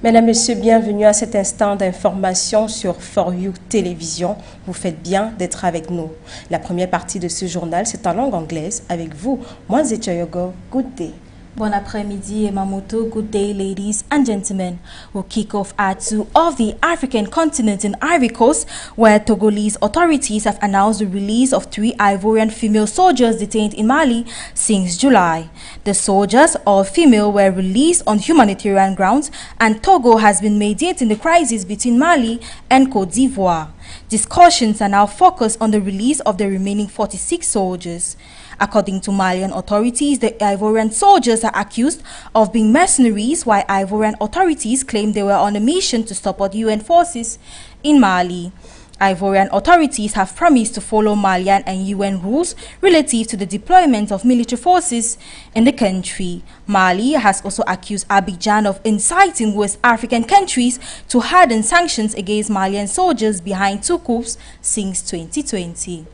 Mesdames, Messieurs, bienvenue à cet instant d'information sur For You Télévision. Vous faites bien d'être avec nous. La première partie de ce journal, c'est en langue anglaise avec vous. Moi, Zetchayogo. Good day. Bon après-midi, Emamoto. Good day, ladies and gentlemen. We'll kick off our tour of the African continent in Ivory Coast, where Togolese authorities have announced the release of 3 Ivorian female soldiers detained in Mali since July. The soldiers, all female, were released on humanitarian grounds, and Togo has been mediating the crisis between Mali and Cote d'Ivoire. Discussions are now focused on the release of the remaining 46 soldiers. According to Malian authorities, the Ivorian soldiers are accused of being mercenaries, while Ivorian authorities claim they were on a mission to support UN forces in Mali. Ivorian authorities have promised to follow Malian and UN rules relative to the deployment of military forces in the country. Mali has also accused Abidjan of inciting West African countries to harden sanctions against Malian soldiers behind 2 coups since 2020.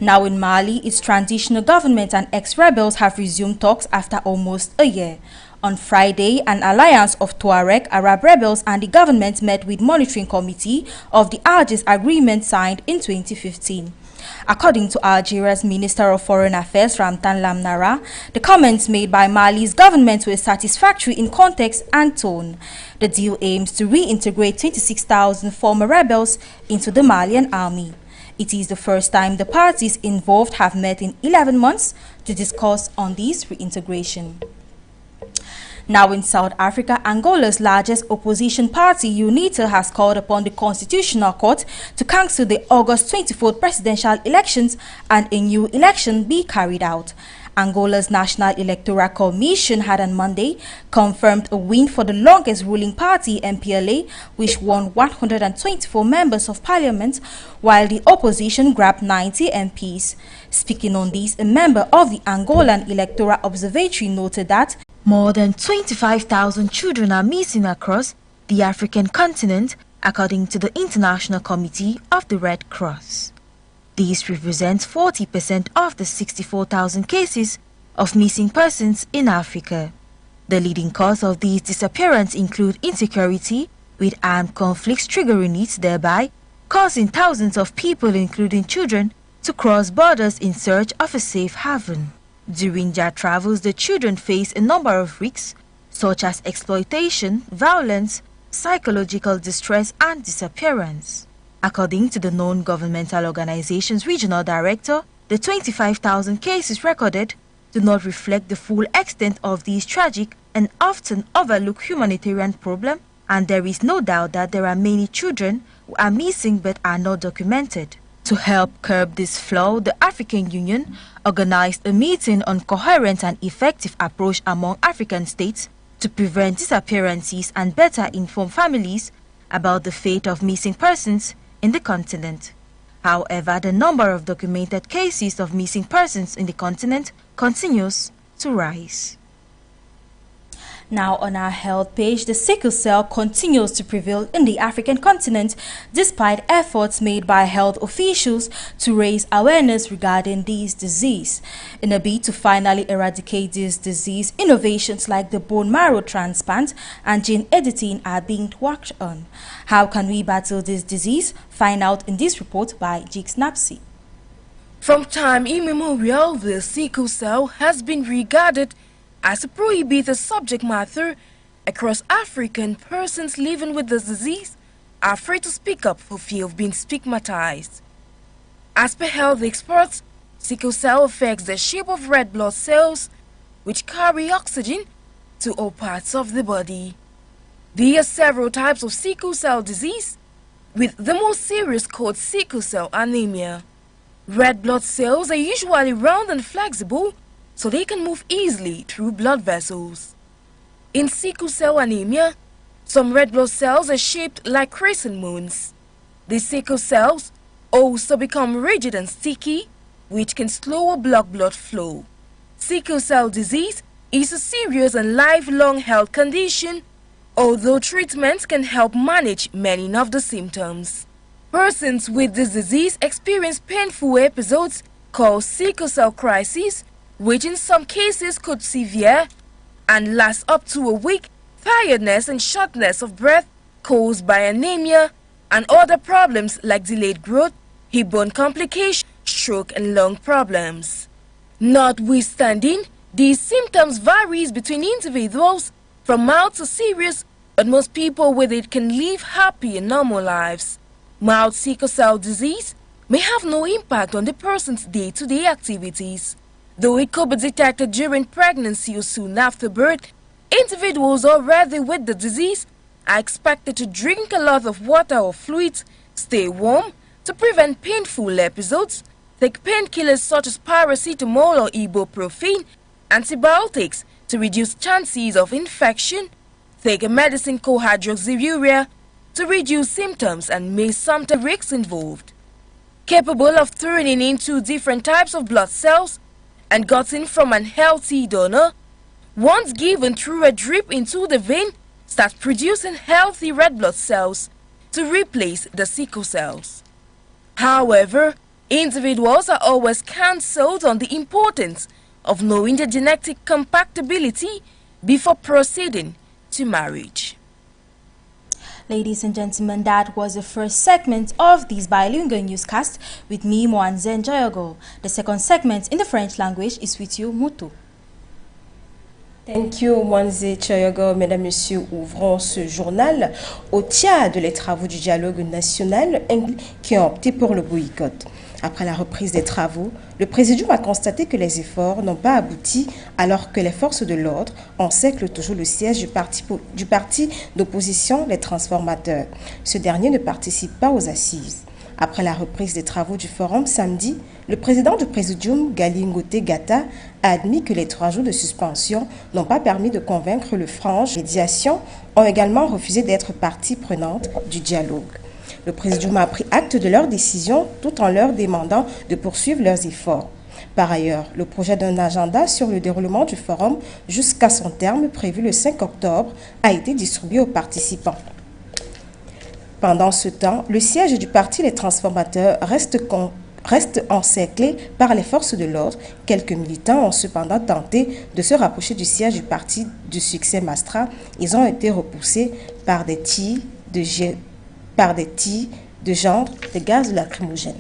Now in Mali, its transitional government and ex-rebels have resumed talks after almost a year. On Friday, an alliance of Tuareg, Arab rebels and the government met with monitoring committee of the Algiers Agreement signed in 2015. According to Algeria's Minister of Foreign Affairs, Ramtan Lamnara, the comments made by Mali's government were satisfactory in context and tone. The deal aims to reintegrate 26,000 former rebels into the Malian army. It is the first time the parties involved have met in 11 months to discuss on this reintegration. Now in South Africa, Angola's largest opposition party, UNITA, has called upon the Constitutional Court to cancel the August 24th presidential elections and a new election be carried out. Angola's National Electoral Commission had on Monday confirmed a win for the longest ruling party, MPLA, which won 124 members of parliament, while the opposition grabbed 90 MPs. Speaking on this, a member of the Angolan Electoral Observatory noted that more than 25,000 children are missing across the African continent, according to the International Committee of the Red Cross. This represents 40% of the 64,000 cases of missing persons in Africa. The leading cause of these disappearances include insecurity, with armed conflicts triggering it, thereby causing thousands of people, including children, to cross borders in search of a safe haven. During their travels, the children face a number of risks, such as exploitation, violence, psychological distress, and disappearance. According to the non-governmental organization's regional director, the 25,000 cases recorded do not reflect the full extent of this tragic and often overlooked humanitarian problem, and there is no doubt that there are many children who are missing but are not documented. To help curb this flaw, the African Union organized a meeting on coherent and effective approach among African states to prevent disappearances and better inform families about the fate of missing persons in the continent. However, the number of documented cases of missing persons in the continent continues to rise. Now on our health page, the sickle cell continues to prevail in the African continent despite efforts made by health officials to raise awareness regarding this disease. In a bid to finally eradicate this disease, innovations like the bone marrow transplant and gene editing are being worked on. How can we battle this disease? Find out in this report by Jigs Napsy. From time immemorial, the sickle cell has been regarded as a prohibited subject matter across Africa, and persons living with the disease are afraid to speak up for fear of being stigmatized. As per health experts, sickle cell affects the shape of red blood cells, which carry oxygen to all parts of the body. There are several types of sickle cell disease, with the most serious called sickle cell anemia. Red blood cells are usually round and flexible, so they can move easily through blood vessels. In sickle cell anemia, some red blood cells are shaped like crescent moons. These sickle cells also become rigid and sticky, which can slow or block blood flow. Sickle cell disease is a serious and lifelong health condition, although treatment can help manage many of the symptoms. Persons with this disease experience painful episodes called sickle cell crisis, which in some cases could severe and last up to a week tiredness and shortness of breath caused by anemia, and other problems like delayed growth, hip bone complications, stroke and lung problems. Notwithstanding, these symptoms varies between individuals from mild to serious, but most people with it can live happy and normal lives. Mild sickle cell disease may have no impact on the person's day-to-day activities. Though it could be detected during pregnancy or soon after birth, individuals already with the disease are expected to drink a lot of water or fluids, stay warm to prevent painful episodes, take painkillers such as paracetamol or ibuprofen, antibiotics to reduce chances of infection, take a medicine called hydroxyurea to reduce symptoms and may sometimes risks involved. Capable of turning into different types of blood cells and gotten from an healthy donor, once given through a drip into the vein, starts producing healthy red blood cells to replace the sickle cells. However, individuals are always counseled on the importance of knowing the genetic compatibility before proceeding to marriage. Ladies and gentlemen, that was the first segment of this bilingual newscast with me, Mwanze Njoyogo. The second segment in the French language is with you, Mutu. Thank you, Mwanze Njoyogo. Mesdames, Messieurs, ouvrons ce journal au Tchad les travaux du dialogue national qui ont opté pour le boycott. Après la reprise des travaux, le Présidium a constaté que les efforts n'ont pas abouti alors que les forces de l'ordre encerclent toujours le siège du parti d'opposition, les Transformateurs. Ce dernier ne participe pas aux assises. Après la reprise des travaux du forum samedi, le président du Présidium, Gali Ngote Gata, a admis que les 3 jours de suspension n'ont pas permis de convaincre le frange. Les médiations ont également refusé d'être partie prenante du dialogue. Le Présidium a pris acte de leur décision tout en leur demandant de poursuivre leurs efforts. Par ailleurs, le projet d'un agenda sur le déroulement du forum jusqu'à son terme prévu le 5 octobre a été distribué aux participants. Pendant ce temps, le siège du parti Les Transformateurs reste encerclé par les forces de l'ordre. Quelques militants ont cependant tenté de se rapprocher du siège du parti du succès Mastra. Ils ont été repoussés par des tirs de gendre de gaz lacrymogène.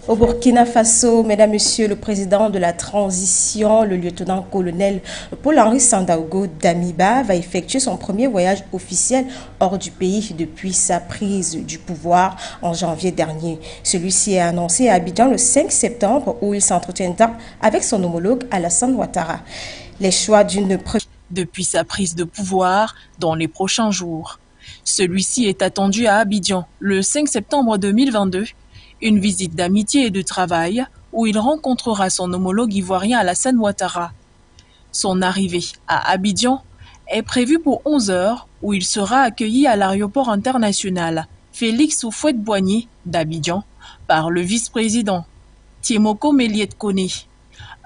Au Burkina Faso, mesdames, messieurs, le président de la transition, le lieutenant-colonel Paul-Henri Sandaogo Damiba, va effectuer son premier voyage officiel hors du pays depuis sa prise du pouvoir en janvier dernier. Celui-ci est annoncé à Abidjan le 5 septembre où il s'entretiendra avec son homologue Alassane Ouattara. Les choix depuis sa prise de pouvoir dans les prochains jours. Celui-ci est attendu à Abidjan le 5 septembre 2022, une visite d'amitié et de travail où il rencontrera son homologue ivoirien Alassane Ouattara. Son arrivée à Abidjan est prévue pour 11 heures où il sera accueilli à l'aéroport international Félix Houphouët-Boigny d'Abidjan par le vice-président Tiemoko Méliès Koné.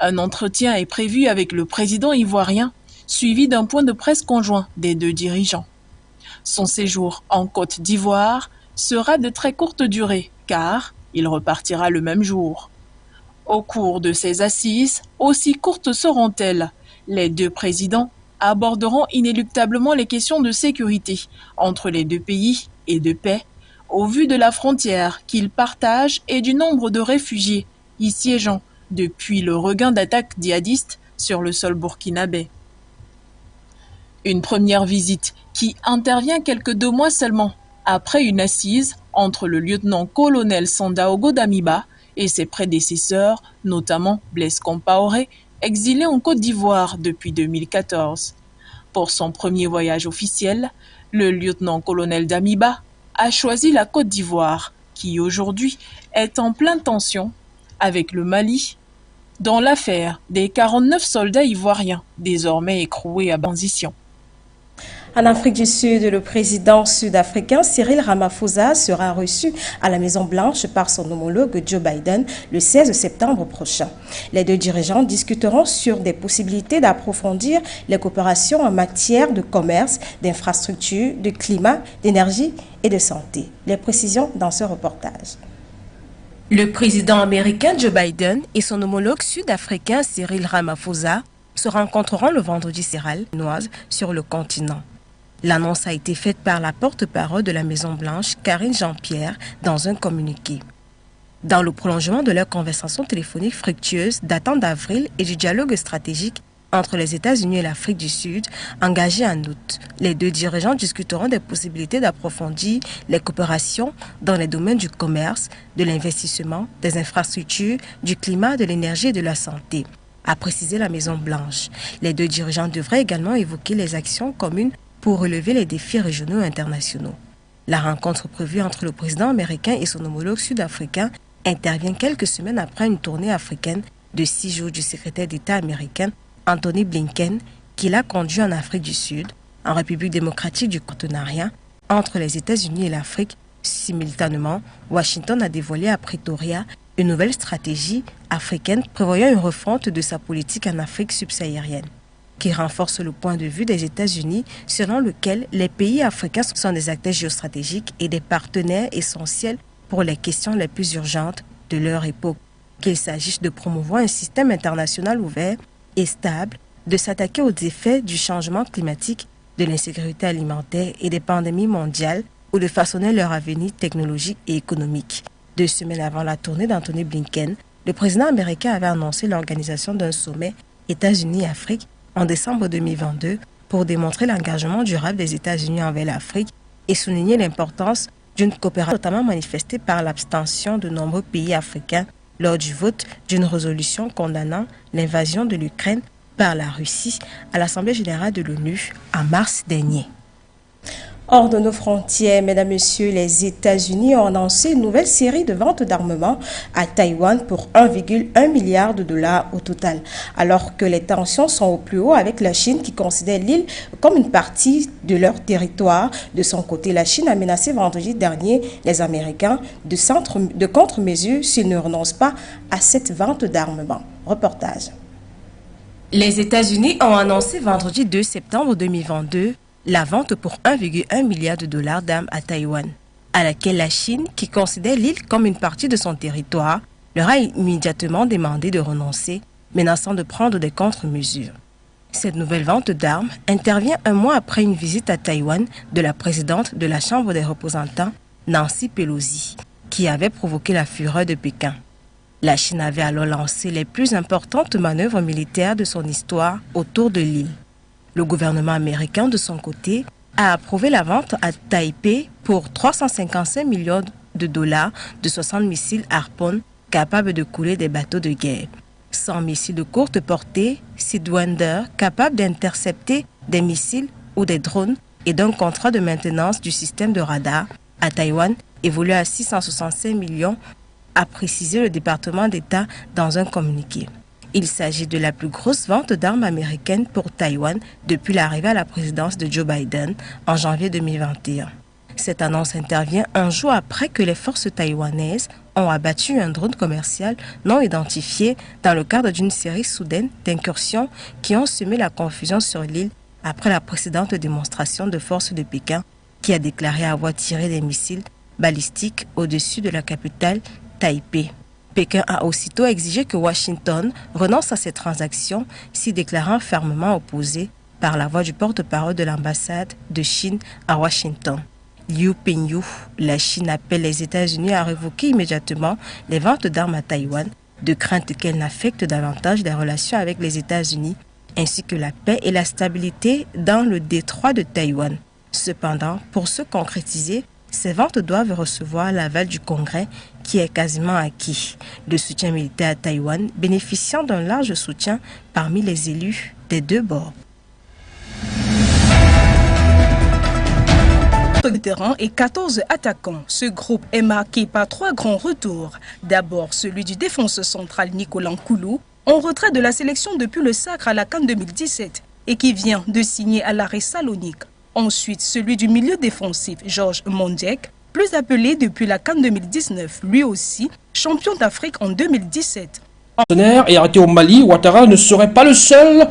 Un entretien est prévu avec le président ivoirien suivi d'un point de presse conjoint des 2 dirigeants. Son séjour en Côte d'Ivoire sera de très courte durée car il repartira le même jour. Au cours de ces assises, aussi courtes seront-elles, les 2 présidents aborderont inéluctablement les questions de sécurité entre les 2 pays et de paix, au vu de la frontière qu'ils partagent et du nombre de réfugiés y siégeant depuis le regain d'attaques djihadistes sur le sol burkinabé. Une première visite qui intervient quelques 2 mois seulement après une assise entre le lieutenant-colonel Sandaogo Damiba et ses prédécesseurs, notamment Blaise Compaoré, exilé en Côte d'Ivoire depuis 2014. Pour son premier voyage officiel, le lieutenant-colonel Damiba a choisi la Côte d'Ivoire, qui aujourd'hui est en pleine tension avec le Mali, dans l'affaire des 49 soldats ivoiriens, désormais écroués à transition. En Afrique du Sud, le président sud-africain Cyril Ramaphosa sera reçu à la Maison-Blanche par son homologue Joe Biden le 16 septembre prochain. Les 2 dirigeants discuteront sur des possibilités d'approfondir les coopérations en matière de commerce, d'infrastructures, de climat, d'énergie et de santé. Les précisions dans ce reportage. Le président américain Joe Biden et son homologue sud-africain Cyril Ramaphosa se rencontreront le vendredi chinoise sur le continent. L'annonce a été faite par la porte-parole de la Maison-Blanche, Karine Jean-Pierre, dans un communiqué. Dans le prolongement de leur conversation téléphonique fructueuse datant d'avril et du dialogue stratégique entre les États-Unis et l'Afrique du Sud, engagé en août, les deux dirigeants discuteront des possibilités d'approfondir les coopérations dans les domaines du commerce, de l'investissement, des infrastructures, du climat, de l'énergie et de la santé, a précisé la Maison-Blanche. Les deux dirigeants devraient également évoquer les actions communes pour relever les défis régionaux et internationaux. La rencontre prévue entre le président américain et son homologue sud-africain intervient quelques semaines après une tournée africaine de 6 jours du secrétaire d'État américain Anthony Blinken, qui l'a conduit en Afrique du Sud, en République démocratique du partenariat entre les États-Unis et l'Afrique. Simultanément, Washington a dévoilé à Pretoria une nouvelle stratégie africaine prévoyant une refonte de sa politique en Afrique subsaharienne, qui renforce le point de vue des États-Unis selon lequel les pays africains sont des acteurs géostratégiques et des partenaires essentiels pour les questions les plus urgentes de leur époque, qu'il s'agisse de promouvoir un système international ouvert et stable, de s'attaquer aux effets du changement climatique, de l'insécurité alimentaire et des pandémies mondiales ou de façonner leur avenir technologique et économique. 2 semaines avant la tournée d'Anthony Blinken, le président américain avait annoncé l'organisation d'un sommet États-Unis-Afrique en décembre 2022 pour démontrer l'engagement durable des États-Unis envers l'Afrique et souligner l'importance d'une coopération notamment manifestée par l'abstention de nombreux pays africains lors du vote d'une résolution condamnant l'invasion de l'Ukraine par la Russie à l'Assemblée générale de l'ONU en mars dernier. Hors de nos frontières, mesdames, messieurs, les États-Unis ont annoncé une nouvelle série de ventes d'armement à Taïwan pour 1,1 milliard de dollars au total. Alors que les tensions sont au plus haut avec la Chine qui considère l'île comme une partie de leur territoire. De son côté, la Chine a menacé vendredi dernier les Américains de contre-mesures s'ils ne renoncent pas à cette vente d'armement. Reportage. Les États-Unis ont annoncé vendredi 2 septembre 2022 la vente pour 1,1 milliard de dollars d'armes à Taïwan, à laquelle la Chine, qui considère l'île comme une partie de son territoire, leur a immédiatement demandé de renoncer, menaçant de prendre des contre-mesures. Cette nouvelle vente d'armes intervient un mois après une visite à Taïwan de la présidente de la Chambre des représentants, Nancy Pelosi, qui avait provoqué la fureur de Pékin. La Chine avait alors lancé les plus importantes manœuvres militaires de son histoire autour de l'île. Le gouvernement américain, de son côté, a approuvé la vente à Taipei pour 355 millions de dollars de 60 missiles Harpoon capables de couler des bateaux de guerre, 100 missiles de courte portée Sidewinder capables d'intercepter des missiles ou des drones et d'un contrat de maintenance du système de radar à Taïwan évolué à 665 millions, a précisé le département d'État dans un communiqué. Il s'agit de la plus grosse vente d'armes américaines pour Taïwan depuis l'arrivée à la présidence de Joe Biden en janvier 2021. Cette annonce intervient un jour après que les forces taïwanaises ont abattu un drone commercial non identifié dans le cadre d'une série soudaine d'incursions qui ont semé la confusion sur l'île après la précédente démonstration de force de Pékin qui a déclaré avoir tiré des missiles balistiques au-dessus de la capitale Taipei. Pékin a aussitôt exigé que Washington renonce à ces transactions, s'y déclarant fermement opposé par la voix du porte-parole de l'ambassade de Chine à Washington. Liu Pengyu, la Chine appelle les États-Unis à révoquer immédiatement les ventes d'armes à Taïwan, de crainte qu'elles n'affectent davantage les relations avec les États-Unis, ainsi que la paix et la stabilité dans le détroit de Taïwan. Cependant, pour se concrétiser, ces ventes doivent recevoir l'aval du Congrès qui est quasiment acquis. Le soutien militaire à Taïwan bénéficiant d'un large soutien parmi les élus des deux bords. Vétérans et 14 attaquants. Ce groupe est marqué par 3 grands retours. D'abord celui du défenseur central Nicolas Nkoulou, en retrait de la sélection depuis le sacre à la CAN 2017 et qui vient de signer à l'Arrêt Salonique. Ensuite, celui du milieu défensif Georges Mondjek, plus appelé depuis la CAN 2019, lui aussi champion d'Afrique en 2017. Et arrêté au Mali, Ouattara ne serait pas le seul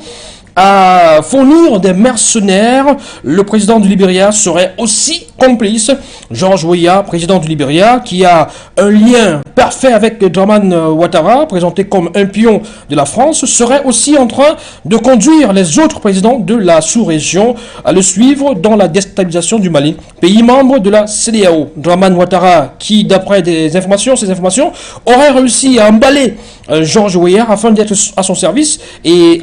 à fournir des mercenaires. Le président du Libéria serait aussi complice. George Weah, président du Libéria, qui a un lien parfait avec Dramane Ouattara, présenté comme un pion de la France, serait aussi en train de conduire les autres présidents de la sous-région à le suivre dans la déstabilisation du Mali, pays membre de la CEDEAO. Dramane Ouattara, qui d'après ces informations, aurait réussi à emballer George Weah afin d'être à son service et